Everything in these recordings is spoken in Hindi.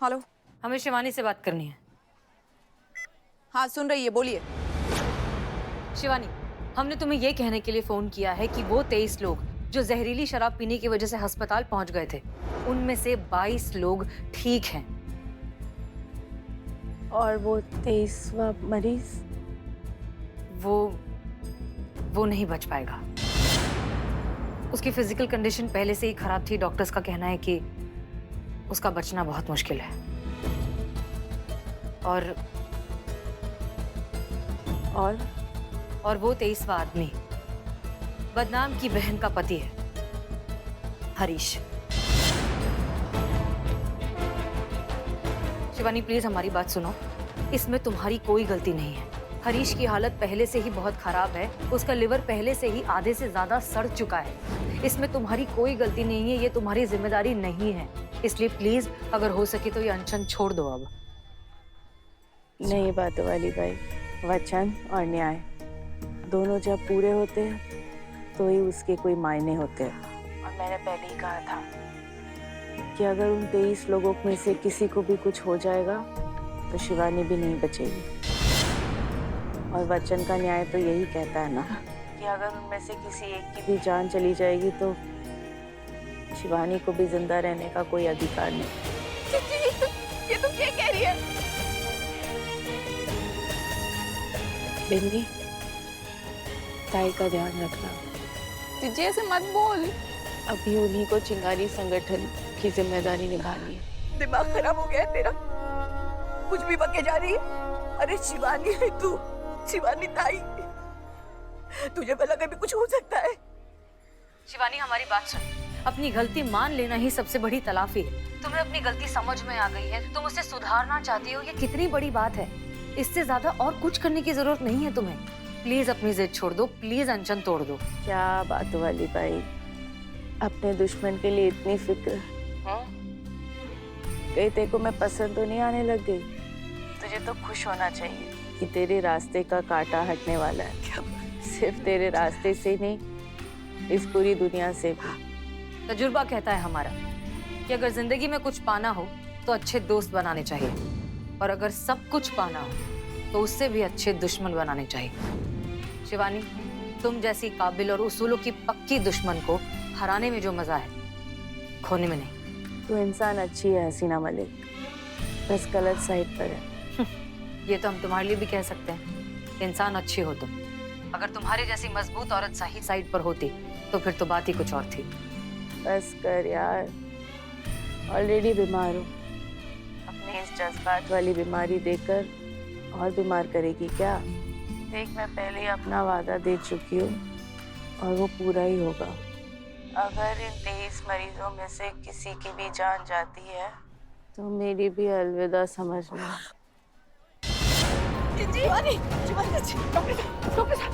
हेलो। हमें शिवानी से बात करनी है। हाँ सुन रही है, बोलिए। शिवानी, हमने तुम्हें ये कहने के लिए फोन किया है कि वो 23 लोग जो जहरीली शराब पीने की वजह से अस्पताल पहुंच गए थे, उनमें से 22 लोग ठीक हैं। और वो 23वां मरीज? वो नहीं बच पाएगा। उसकी फिजिकल कंडीशन पहले से ही खराब थी। डॉक्टर्स का कहना है कि उसका बचना बहुत मुश्किल है। और वो 23वां आदमी बदनाम की बहन का पति है, हरीश। शिवानी प्लीज हमारी बात सुनो। इसमें तुम्हारी कोई गलती नहीं है। हरीश की हालत पहले से ही बहुत खराब है। उसका लिवर पहले से ही आधे से ज्यादा सड़ चुका है। इसमें तुम्हारी कोई गलती नहीं है। ये तुम्हारी जिम्मेदारी नहीं है। इसलिए प्लीज अगर हो सके तो ये अनशन छोड़ दो अब। नहीं बात वाली भाई, वचन और न्याय दोनों जब पूरे होते हैं तो ही उसके कोई मायने होते हैं। और मैंने पहले ही कहा था कि अगर उन 23 लोगों में से किसी को भी कुछ हो जाएगा तो शिवानी भी नहीं बचेगी। और वचन का न्याय तो यही कहता है ना कि अगर उनमें से किसी एक की भी जान चली जाएगी तो शिवानी को भी जिंदा रहने का कोई अधिकार नहीं। ये तुम क्या कह रही है? बिन्नी, ताई का ध्यान रखना। जीजी ऐसे मत बोल। अभी उन्हीं को चिंगारी संगठन की जिम्मेदारी निभानी है। दिमाग खराब हो गया है तेरा? कुछ भी बके जा रही है। अरे शिवानी है तू, शिवानी ताई। तुझे भला कभी कुछ हो सकता है? शिवानी हमारी बात सुन। अपनी गलती मान लेना ही सबसे बड़ी तलाफी है। तुम्हें अपनी गलती समझ में आ गई है, तुम उसे सुधारना चाहती हो। ये कितनी बड़ी बात है। इससे ज्यादा और कुछ करने की जरूरत नहीं है तुम्हें। प्लीज अपनी जिद छोड़ दो। प्लीज अनशन तोड़ दो। क्या बात वाली भाई, अपने दुश्मन के लिए इतनी फिक्र? कहीं तेरे को मैं पसंद तो नहीं आने लग गई? तुझे तो खुश होना चाहिए कि तेरे रास्ते का कांटा हटने वाला है। सिर्फ तेरे रास्ते से नहीं, इस पूरी दुनिया से भी। तजुर्बा कहता है हमारा कि अगर जिंदगी में कुछ पाना हो तो अच्छे दोस्त बनाने चाहिए, और अगर सब कुछ पाना हो तो उससे भी अच्छे दुश्मन बनाने चाहिए। शिवानी, तुम जैसी काबिल और उसूलों की पक्की दुश्मन को हराने में जो मजा है, खोने में नहीं। तू इंसान अच्छी है हसीना मलिक, बस गलत साइड पर है। ये तो हम तुम्हारे लिए भी कह सकते हैं। इंसान अच्छी हो तुम। अगर तुम्हारे जैसी मजबूत औरत सही साइड पर होती तो फिर तो बात ही कुछ और थी। बस कर यार, ऑलरेडी बीमार हो। अपने इस जज्बात वाली बीमारी देकर और बीमार करेगी क्या? देख, मैं पहले ही अपना वादा दे चुकी हूँ और वो पूरा ही होगा। अगर इन 23 मरीजों में से किसी की भी जान जाती है तो मेरी भी अलविदा समझना। शिवानी, शिवानी, डॉक्टर साहब।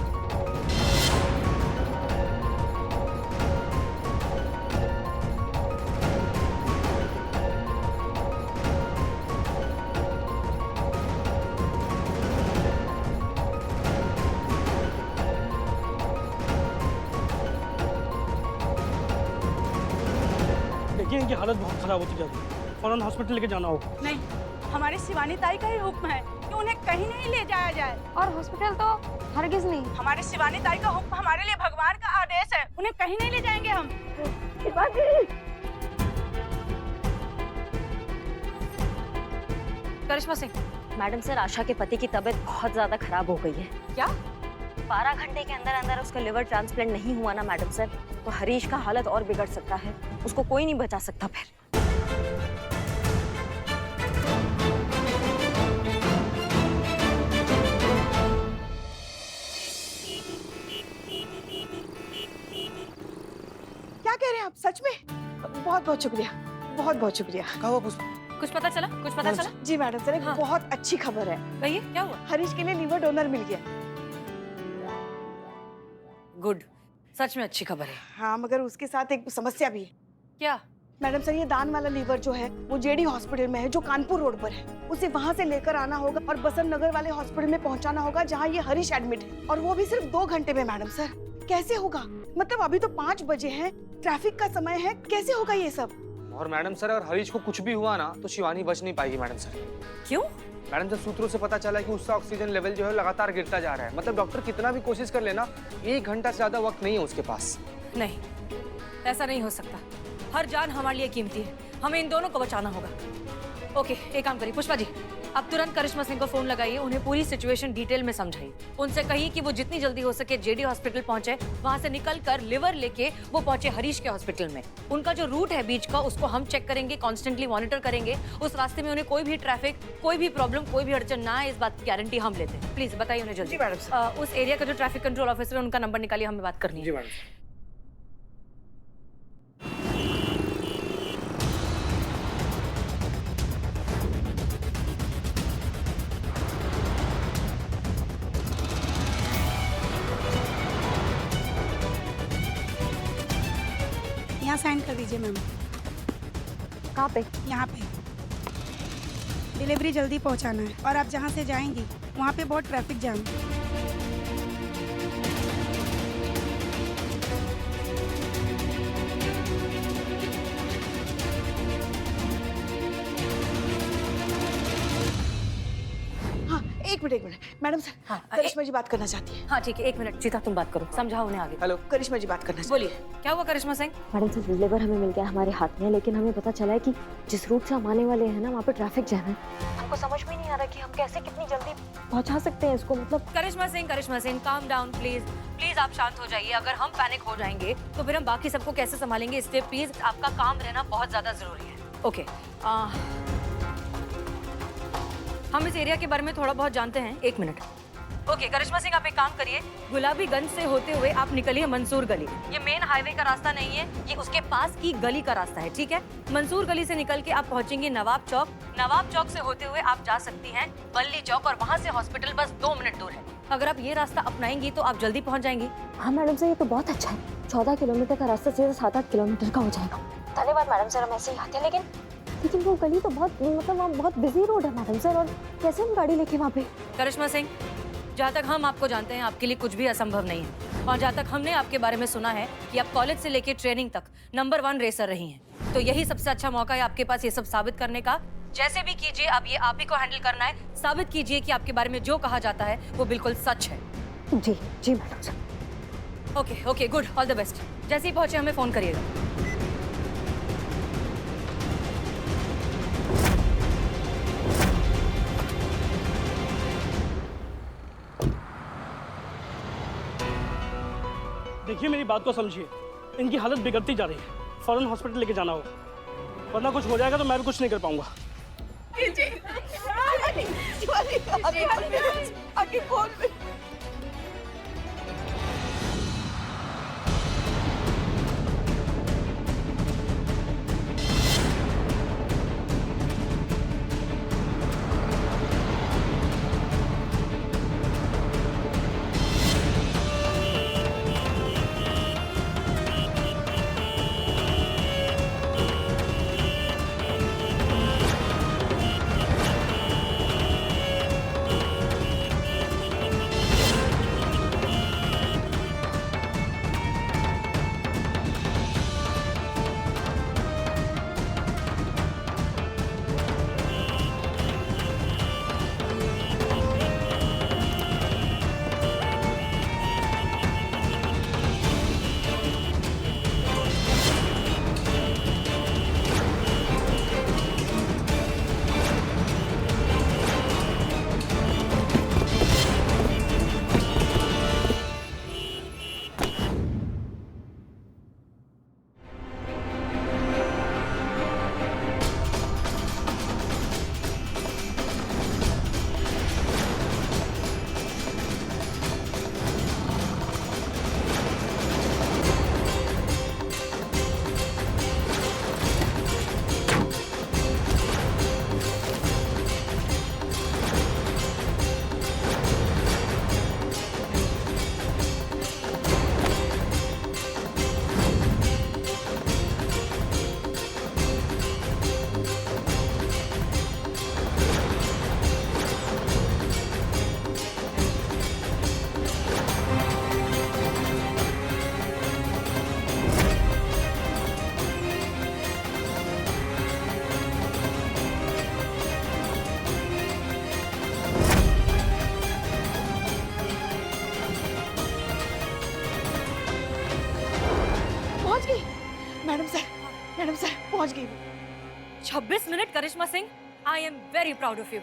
देखिए इनकी हालत बहुत खराब होती जा रही है। फौरन हॉस्पिटल लेके जाना होगा। नहीं, हमारे शिवानी ताई का ही हुक्म है कि उन्हें कहीं नहीं ले जाया जाए। और हॉस्पिटल तो हरगिज नहीं। हमारे शिवानी ताई का हुक्म हमारे लिए भगवान का आदेश है। उन्हें कहीं नहीं ले जाएंगे हम। करिश्मा सिंह। मैडम सर, आशा के पति की तबीयत बहुत ज्यादा खराब हो गई है। क्या? 12 घंटे के अंदर अंदर उसका लिवर ट्रांसप्लांट नहीं हुआ ना मैडम सर, तो हरीश का हालत और बिगड़ सकता है। उसको कोई नहीं बचा सकता फिर। क्या कह रहे हैं आप? सच में? बहुत बहुत शुक्रिया, बहुत बहुत शुक्रिया। कुछ पता चला? कुछ पता चला? जी मैडम सर, एक हाँ। बहुत अच्छी खबर है। कहिए, क्या हुआ? हरीश के लिए लीवर डोनर मिल गया। गुड, सच में अच्छी खबर है। हाँ, मगर उसके साथ एक समस्या भी है। क्या? मैडम सर, ये दान वाला लीवर जो है वो जेडी हॉस्पिटल में है, जो कानपुर रोड पर है। उसे वहाँ से लेकर आना होगा और बसंत नगर वाले हॉस्पिटल में पहुँचाना होगा जहाँ ये हरीश एडमिट है, और वो भी सिर्फ 2 घंटे में। मैडम सर, कैसे होगा? मतलब अभी तो 5 बजे हैं, ट्रैफिक का समय है, कैसे होगा ये सब? और मैडम सर अगर हरीश को कुछ भी हुआ ना तो शिवानी बच नहीं पाएगी मैडम सर। क्यों? मैडम सर सूत्रों से पता चला है कि उसका ऑक्सीजन लेवल जो है लगातार गिरता जा रहा है। मतलब डॉक्टर कितना भी कोशिश कर लेना 1 घंटा से ज्यादा वक्त नहीं है उसके पास। नहीं, ऐसा नहीं हो सकता। हर जान हमारे लिए कीमती है, हमें इन दोनों को बचाना होगा। ओके, एक काम करिए पुष्पा जी, अब तुरंत करिश्मा सिंह को फोन लगाइए, उन्हें पूरी सिचुएशन डिटेल में समझाइए। उनसे कहिए कि वो जितनी जल्दी हो सके जेडी हॉस्पिटल पहुंचे, वहां से निकलकर लिवर लेके वो पहुंचे हरीश के हॉस्पिटल में। उनका जो रूट है बीच का उसको हम चेक करेंगे, कॉन्स्टेंटली मॉनिटर करेंगे। उस रास्ते में उन्हें कोई भी ट्रैफिक, कोई भी प्रॉब्लम, कोई भी अड़चन ना आए, इस बात की गारंटी हम लेते हैं। प्लीज बताइए उन्हें जल्दी। जी मैडम। उस एरिया का जो ट्रैफिक कंट्रोल ऑफिसर है उनका नंबर निकालिए, हमें बात करनी है। जी मैडम। यहाँ साइन कर दीजिए मैम। कहाँ पे? यहाँ पे डिलीवरी जल्दी पहुँचाना है और आप जहाँ से जाएंगी वहाँ पे बहुत ट्रैफिक जाम है। हाँ, एक मिनट मैडम सर, हाँ, करिश्मा जी बात करना चाहती है। हाँ ठीक है, 1 मिनट सीता तुम बात करो, समझाओ उन्हें आगे। हेलो। करिश्मा जी बात करना चाहती बोलिए, क्या हुआ करिश्मा सिंह? मैडम सर, लेबर हमें मिल गया हमारे हाथ में, लेकिन हमें पता चला है कि जिस रूट से हम आने वाले हैं ना, वहाँ पे ट्रैफिक जैम है। हमको समझ में नहीं आ रहा कि हम कैसे कितनी जल्दी पहुँचा सकते हैं इसको। मतलब करिश्मा Singh, calm down please. Please आप शांत हो जाइए। अगर हम पैनिक हो जाएंगे तो फिर हम बाकी सबको कैसे संभालेंगे? इसलिए प्लीज आपका काम रहना बहुत ज्यादा जरूरी है। ओके, हम इस एरिया के बारे में थोड़ा बहुत जानते हैं। 1 मिनट। ओके करिश्मा सिंह, आप एक काम करिए, गुलाबीगंज से होते हुए आप निकलिए मंसूर गली। ये मेन हाईवे का रास्ता नहीं है, ये उसके पास की गली का रास्ता है, ठीक है? मंसूर गली से निकल के आप पहुंचेंगे नवाब चौक। नवाब चौक से होते हुए आप जा सकती हैं बल्ली चौक, और वहाँ से हॉस्पिटल बस 2 मिनट दूर है। अगर आप ये रास्ता अपनाएंगी तो आप जल्दी पहुंच जाएंगी। हाँ मैडम सर, ये तो बहुत अच्छा है। 14 किलोमीटर का रास्ता सीधा 7-8 किलोमीटर का हो जाएगा। धन्यवाद मैडम सर, हम ऐसे ही आते हैं। लेकिन वो गली तो बहुत, मतलब वहाँ बहुत बिजी रोड है मैडम सर, और कैसे हम गाड़ी लेके वहाँ पे? करिश्मा सिंह, जहाँ तक हम आपको जानते हैं आपके लिए कुछ भी असंभव नहीं है। और जहाँ तक हमने आपके बारे में सुना है कि आप कॉलेज से लेके ट्रेनिंग तक नंबर 1 रेसर रही हैं, तो यही सबसे अच्छा मौका है आपके पास ये सब साबित करने का। जैसे भी कीजिए, अब ये आप ही को हैंडल करना है। साबित कीजिए कि आपके बारे में जो कहा जाता है वो बिल्कुल सच है। जी madam sir. Okay good, all the best. जैसे ही पहुंचे हमें फोन करिएगा। देखिए मेरी बात को समझिए, इनकी हालत बिगड़ती जा रही है, फौरन हॉस्पिटल लेके जाना होगा, वरना कुछ हो जाएगा तो मैं भी कुछ नहीं कर पाऊंगा। आगे फोन में। पहुंच गई वो। 26 minute Karishma Singh, I am very proud of you.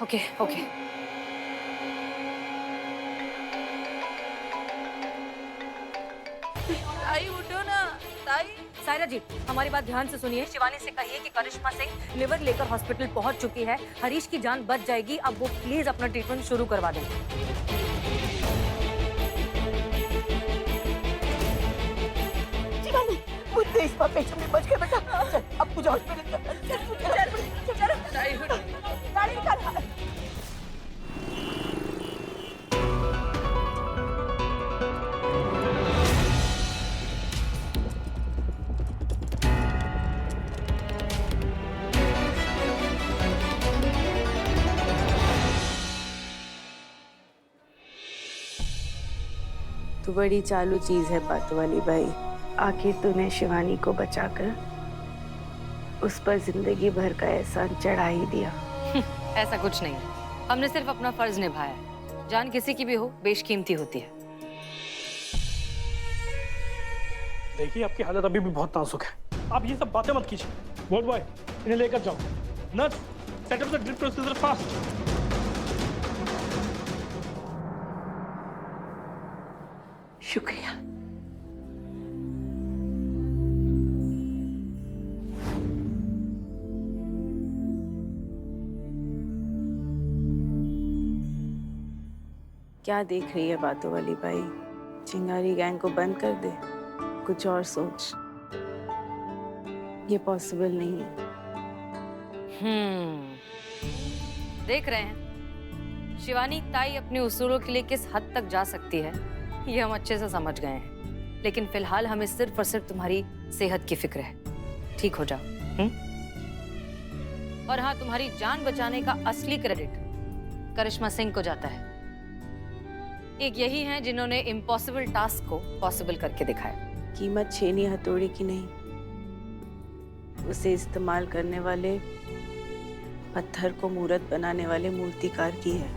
Okay okay. ताई उठो ना ताई। सायरा जी, हमारी बात ध्यान से सुनिए। शिवानी से कहिए कि करिश्मा सिंह लिवर लेकर हॉस्पिटल पहुंच चुकी है। हरीश की जान बच जाएगी। अब वो प्लीज अपना ट्रीटमेंट शुरू करवा दें। शिवानी, वो तेज पेशेंट में बच गया बेटा। चल, अब तुझे हॉस्पिटल चल। ताई उठो। गाड़ी निकाल। तू बड़ी चालू चीज है बात वाली भाई। आखिर तूने शिवानी को बचाकर उस पर जिंदगी भर का एहसान चढ़ा ही दिया। ऐसा कुछ नहीं है, हमने सिर्फ अपना फर्ज निभाया है। जान किसी की भी हो बेशकीमती होती है। देखिए आपकी हालत अभी भी बहुत नाजुक है, आप ये सब बातें मत कीजिए। वार्ड बॉय, इन्हें लेकर जाओ। Nurse, set up the drip procedure fast. शुक्रिया। क्या देख रही है बातों वाली भाई? चिंगारी गैंग को बंद कर दे, कुछ और सोच। ये पॉसिबल नहीं है। देख रहे हैं शिवानी ताई अपने उसूलों के लिए किस हद तक जा सकती है, ये हम अच्छे से समझ गए हैं। लेकिन फिलहाल हमें सिर्फ और सिर्फ तुम्हारी सेहत की फिक्र है। ठीक हो जाओ। और हाँ, तुम्हारी जान बचाने का असली क्रेडिट करिश्मा सिंह को जाता है। एक यही हैं जिन्होंने इम्पॉसिबल टास्क को पॉसिबल करके दिखाया। कीमत छेनी हथौड़े की नहीं, उसे इस्तेमाल करने वाले, पत्थर को मूर्त बनाने वाले मूर्तिकार की है।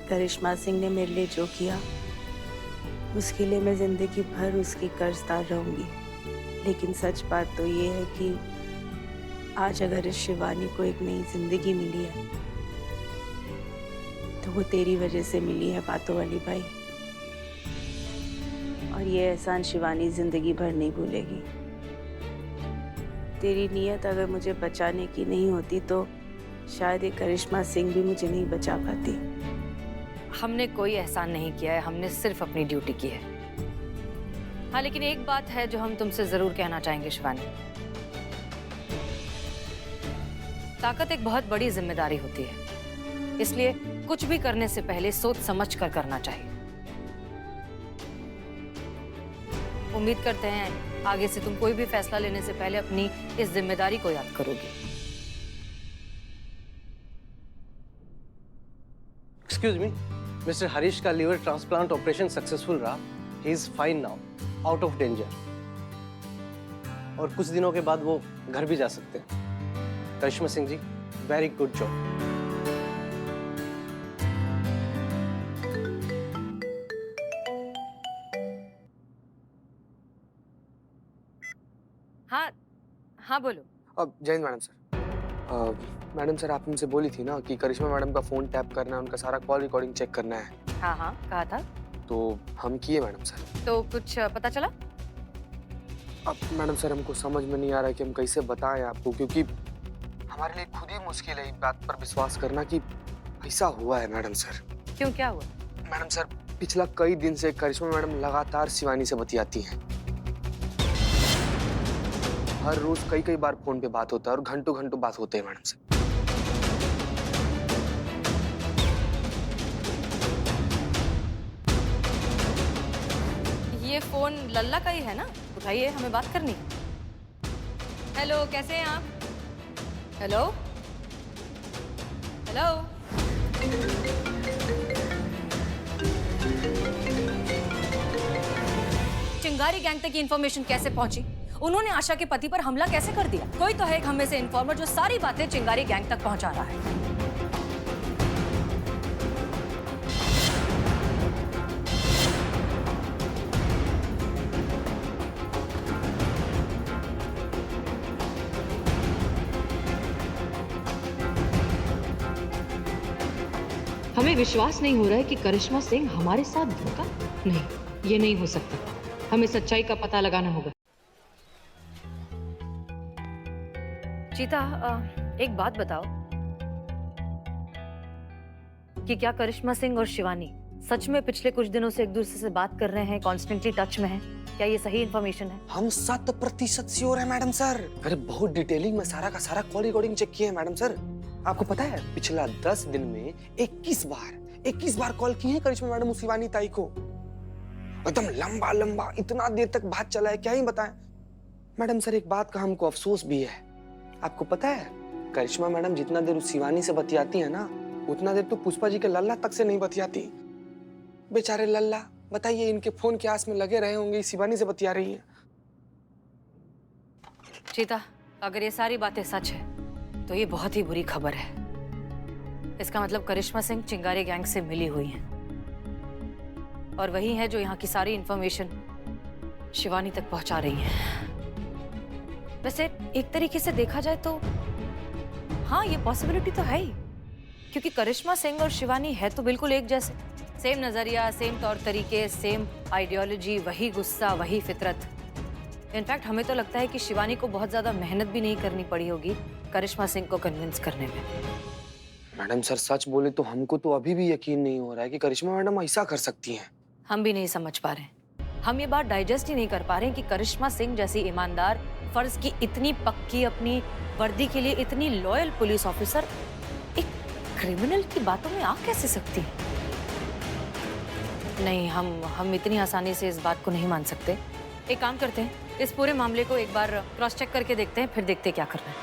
करिश्मा सिंह ने मेरे लिए जो किया, उसके लिए मैं जिंदगी भर उसकी कर्जदार रहूंगी। लेकिन सच बात तो ये है कि आज अगर इस शिवानी को एक नई जिंदगी मिली है तो वो तेरी वजह से मिली है बातों वाली भाई। और ये एहसान शिवानी जिंदगी भर नहीं भूलेगी। तेरी नीयत अगर मुझे बचाने की नहीं होती तो शायद ये करिश्मा सिंह भी मुझे नहीं बचा पाती। हमने कोई एहसान नहीं किया है, हमने सिर्फ अपनी ड्यूटी की है। हाँ, लेकिन एक बात है जो हम तुमसे जरूर कहना चाहेंगे शिवानी। ताकत एक बहुत बड़ी जिम्मेदारी होती है, इसलिए कुछ भी करने से पहले सोच समझ कर करना चाहिए। उम्मीद करते हैं आगे से तुम कोई भी फैसला लेने से पहले अपनी इस जिम्मेदारी को याद करोगे। एक्सक्यूज मी, मिस्टर हरीश का लीवर ट्रांसप्लांट ऑपरेशन सक्सेसफुल रहा। He is fine now, out of danger. और कुछ दिनों के बाद वो घर भी जा सकते हैं। करिश्मा Singh ji, very good job. हाँ हाँ बोलो। अब जय Hind madam sir. Madam sir, आप मुझसे बोली थी ना कि करिश्मा मैडम का फोन टैप करना है, उनका सारा कॉल रिकॉर्डिंग चेक करना है। हाँ हाँ कहा था। तो हम किए मैडम सर। तो कुछ पता चला? अब मैडम सर, हमको समझ में नहीं आ रहा है कि हम कैसे बताएं आपको, क्योंकि हमारे लिए खुद ही मुश्किल है इस बात पर विश्वास करना कि ऐसा हुआ है मैडम सर। क्यों, क्या हुआ? मैडम सर, पिछला कई दिन से करिश्मा मैडम लगातार शिवानी से बतियाती हैं। हर रोज कई कई बार फोन पे बात होता है और घंटों घंटों बात होते हैं मैडम से। ये फोन लल्ला का ही है ना? उठाइए, हमें बात करनी है। हेलो, कैसे हैं आप? Hello hello. चिंगारी गैंग तक की इंफॉर्मेशन कैसे पहुंची? उन्होंने आशा के पति पर हमला कैसे कर दिया? कोई तो है एक हम में से इन्फॉर्मर जो सारी बातें चिंगारी गैंग तक पहुंचा रहा है। हमें विश्वास नहीं हो रहा है कि करिश्मा सिंह हमारे साथ धोखा। नहीं, ये नहीं हो सकता। हमें सच्चाई का पता लगाना होगा। चीता, एक बात बताओ कि क्या करिश्मा सिंह और शिवानी सच में पिछले कुछ दिनों से एक दूसरे से बात कर रहे हैं, कॉन्स्टेंटली टच में हैं? क्या ये सही इन्फॉर्मेशन है? हम 100% श्योर है मैडम सर। अरे बहुत डिटेलिंग में सारा का सारा कॉल रिकॉर्डिंग चेक किए हैं मैडम सर। आपको पता है पिछला 10 दिन में 21 बार कॉल की है करिश्मा मैडम उस शिवानी ताई को। एकदम लंबा लंबा इतना देर तक बात चला है, क्या ही बताएं। मैडम सर, एक बात का हमको अफसोस भी है। आपको पता है करिश्मा मैडम जितना देर उस शिवानी से बतियाती है ना, उतना देर तो पुष्पा जी के लल्ला तक से नहीं बतियाती। बेचारे लल्ला, बताइए इनके फोन के आस में लगे रहे होंगे, शिवानी से बतिया रही है। चीता, अगर ये सारी बातें सच है तो ये बहुत ही बुरी खबर है। इसका मतलब करिश्मा सिंह चिंगारी गैंग से मिली हुई हैं और वही है जो यहाँ की सारी इंफॉर्मेशन शिवानी तक पहुंचा रही है। वैसे एक तरीके से देखा जाए तो हाँ, ये पॉसिबिलिटी तो है ही, क्योंकि करिश्मा सिंह और शिवानी है तो बिल्कुल एक जैसे। सेम नजरिया, सेम तौर तरीके, सेम आइडियोलॉजी, वही गुस्सा, वही फितरत। इनफैक्ट हमें तो लगता है कि शिवानी को बहुत ज्यादा मेहनत भी नहीं करनी पड़ी होगी करिश्मा सिंह को कन्विंस करने में। मैडम सर, सच बोले तो हमको तो अभी भी यकीन नहीं हो रहा है कि करिश्मा मैडम ऐसा कर सकती हैं। हम भी नहीं समझ पा रहे हैं। हम ये बात डाइजेस्ट ही नहीं कर पा रहे हैं कि करिश्मा सिंह जैसी ईमानदार, फर्ज की इतनी पक्की, अपनी वर्दी के लिए इतनी लॉयल पुलिस ऑफिसर एक क्रिमिनल की बातों में आ कैसे सकती है? नहीं, हम इतनी आसानी से इस बात को नहीं मान सकते। एक काम करते हैं, इस पूरे मामले को एक बार क्रॉस चेक करके देखते हैं, फिर देखते हैं क्या करना है।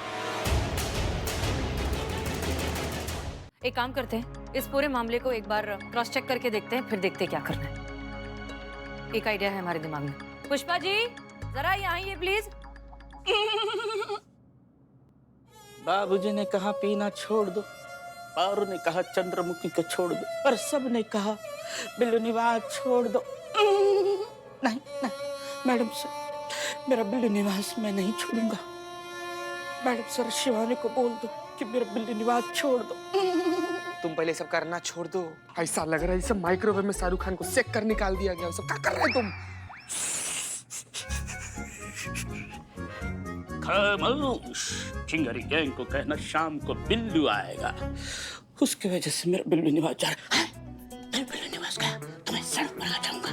एक काम करते हैं, इस पूरे मामले को एक बार क्रॉस चेक करके देखते हैं, फिर देखते हैं क्या करना है। एक आइडिया है हमारे दिमाग में। पुष्पा जी, जरा यहाँ आइए प्लीज। बाबूजी ने कहा पीना छोड़ दो, पारू ने कहा चंद्रमुखी को छोड़ दो, और सब ने कहा बिल्लू निवास छोड़ दो। नहीं नहीं मैडम सर, मेरा बिल्लू निवास मैं नहीं छोड़ूंगा। मैडम सर, शिवानी को बोल दो कि मेरा बिल्लू निवास छोड़ दो। तुम पहले सब करना छोड़ दो। ऐसा लग रहा है सब माइक्रोवेव में शाहरुख खान को सेक कर निकाल दिया गया। सब क्या कर रहे हो तुम? खामोश, चिंगारी गैंग को कहना शाम को बिल्लू आएगा, उसकी वजह से मेरा बिल्लू निवास जा रहा है। बिल्लू निवास गया तो मैं सड़क पर आ जाऊंगा।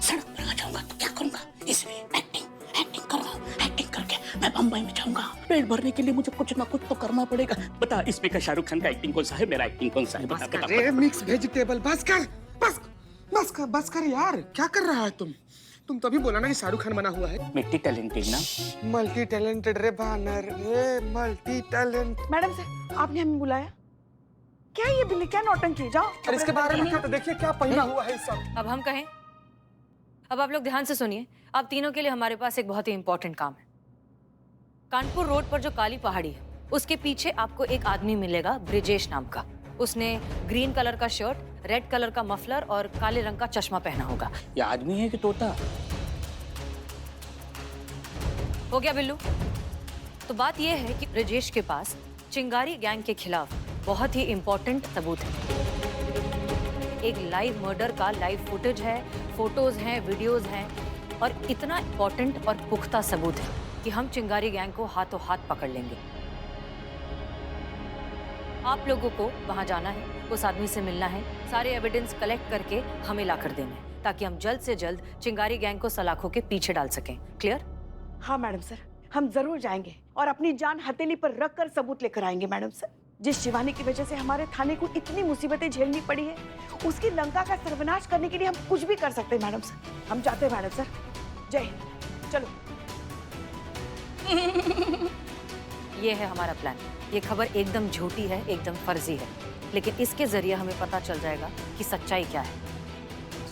सड़क पर आ जाऊंगा तो क्या करूंगा? इसलिए एक्टिंग करूंगा। एक्टिंग करके मैं बम्बई में जाऊंगा। पेट भरने के लिए मुझे कुछ ना कुछ तो करना पड़ेगा। बता, इसमें का शाहरुख खान का एक्टिंग कौन सा है, मेरा एक्टिंग कौन सा है? बस कर रे मिक्स वेजिटेबल, बस कर यार। क्या कर रहा है तुम तभी बोला ना कि शाहरुख खान बना हुआ है। मल्टी टैलेंटेड ना, मल्टी टैलेंटेड रे बानर, रे मल्टी टैलेंट। मैडम सर, आपने हमें बुलाया? क्या ये बिल्ली, क्या नौटंकी? जाओ। और इसके बारे में क्या, तो देखिए क्या पहना हुआ है सब। अब हम कहें, अब आप लोग ध्यान से सुनिए। आप तीनों के लिए हमारे पास एक बहुत ही इंपॉर्टेंट काम है। कानपुर रोड पर जो काली पहाड़ी है, उसके पीछे आपको एक आदमी मिलेगा, ब्रिजेश नाम का। उसने ग्रीन कलर का शर्ट, रेड कलर का मफलर और काले रंग का चश्मा पहना होगा। ये आदमी है कि तोता? हो गया बिल्लू? तो बात यह है कि ब्रिजेश के पास चिंगारी गैंग के खिलाफ बहुत ही इंपॉर्टेंट सबूत है। एक लाइव मर्डर का लाइव फुटेज है, फोटोज हैं, वीडियोज हैं, और इतना इंपॉर्टेंट और पुख्ता सबूत है कि हम चिंगारी गैंग को हाथों हाथ पकड़ लेंगे। आप लोगों को वहां जाना है, उस आदमी से मिलना है, सारे एविडेंस कलेक्ट करके हमें ला कर देना है, ताकि हम जल्द से जल्द चिंगारी गैंग को सलाखों के पीछे डाल सकें। क्लियर? हाँ मैडम सर, हम जरूर जाएंगे और अपनी जान हथेली पर रख कर सबूत लेकर आएंगे मैडम सर। जिस शिवानी की वजह से हमारे थाने को इतनी मुसीबतें झेलनी पड़ी है, उसकी लंका का सर्वनाश करने के लिए हम कुछ भी कर सकते हैं मैडम सर। हम जाते हैं मैडम सर। जय हिंद। चलो। ये है हमारा प्लान। ये खबर एकदम झूठी है, एकदम फर्जी है, लेकिन इसके जरिए हमें पता चल जाएगा कि सच्चाई क्या है।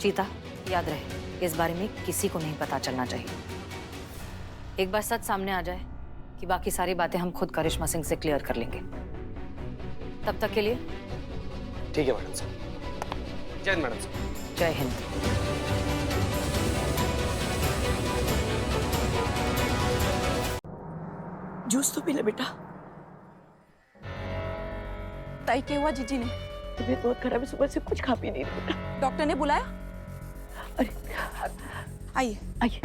सीता, याद रहे, इस बारे में किसी को नहीं पता चलना चाहिए। एक बार सच सामने आ जाए कि बाकी सारी बातें हम खुद करिश्मा सिंह से क्लियर कर लेंगे। तब तक के लिए ठीक है मैडम साहब। जय हिंद मैडम साहब। जय हिंद। जूस तो पी ले बेटा। ताई क्या हुआ जीजी ने? तबीयत बहुत खराब है, सुबह से कुछ खा पी नहीं रही। डॉक्टर ने बुलाया? अरे आइए। आइए।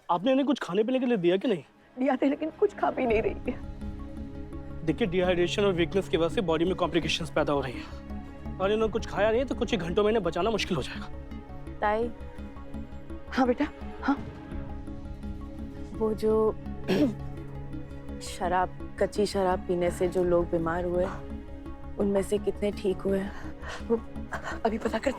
आपने इन्हें कुछ खाने पीने के लिए दिया कि नहीं? दिया था लेकिन कुछ खा पी नहीं रही है। देखिए, डिहाइड्रेशन और वीकनेस की वजह से बॉडी में कॉम्प्लिकेशंस पैदा हो रही हैं और इन्होंने कुछ खाया नहीं तो कुछ ही घंटों में इन्हें बचाना मुश्किल हो जाएगा। ताई, हाँ बेटा, हाँ। वो जो शराब, कच्ची शराब पीने से जो लोग बीमार हुए, उनमें से कितने ठीक हुए? वो अभी पता करते हैं।